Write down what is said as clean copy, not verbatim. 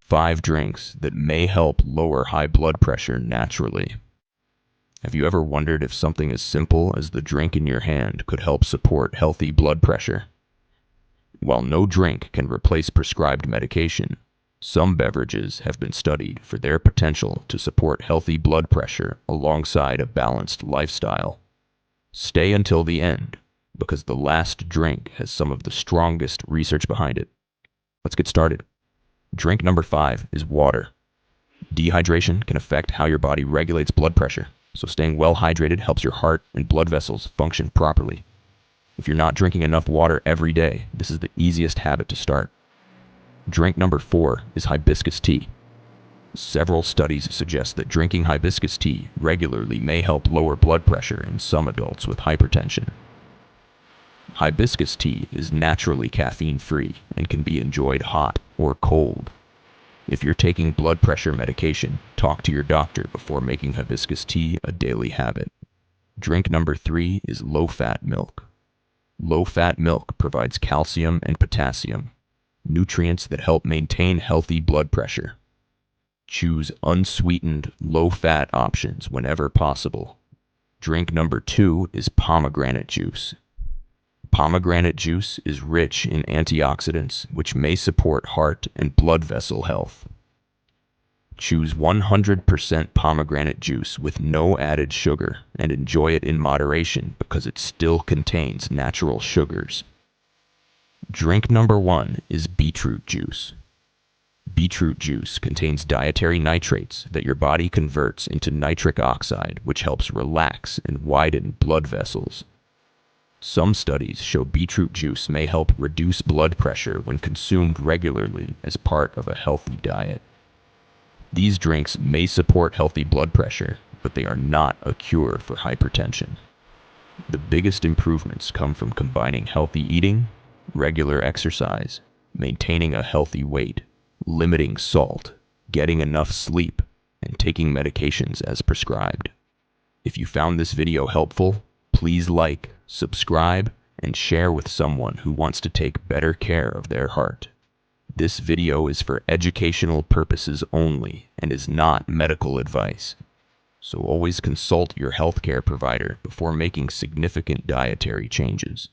5 drinks that may help lower high blood pressure naturally. Have you ever wondered if something as simple as the drink in your hand could help support healthy blood pressure? While no drink can replace prescribed medication, some beverages have been studied for their potential to support healthy blood pressure alongside a balanced lifestyle. Stay until the end, because the last drink has some of the strongest research behind it. Let's get started. Drink number 5 is water. Dehydration can affect how your body regulates blood pressure, so staying well hydrated helps your heart and blood vessels function properly. If you're not drinking enough water every day, this is the easiest habit to start. Drink number 4 is hibiscus tea. Several studies suggest that drinking hibiscus tea regularly may help lower blood pressure in some adults with hypertension. Hibiscus tea is naturally caffeine-free and can be enjoyed hot or cold. If you're taking blood pressure medication, talk to your doctor before making hibiscus tea a daily habit. Drink number 3 is low-fat milk. Low-fat milk provides calcium and potassium, nutrients that help maintain healthy blood pressure. Choose unsweetened, low-fat options whenever possible. Drink number 2 is pomegranate juice. Pomegranate juice is rich in antioxidants, which may support heart and blood vessel health. Choose 100% pomegranate juice with no added sugar and enjoy it in moderation because it still contains natural sugars. Drink number 1 is beetroot juice. Beetroot juice contains dietary nitrates that your body converts into nitric oxide, which helps relax and widen blood vessels. Some studies show beetroot juice may help reduce blood pressure when consumed regularly as part of a healthy diet. These drinks may support healthy blood pressure, but they are not a cure for hypertension. The biggest improvements come from combining healthy eating, regular exercise, maintaining a healthy weight, limiting salt, getting enough sleep, and taking medications as prescribed. If you found this video helpful, please like, subscribe, and share with someone who wants to take better care of their heart. This video is for educational purposes only and is not medical advice. So always consult your healthcare provider before making significant dietary changes.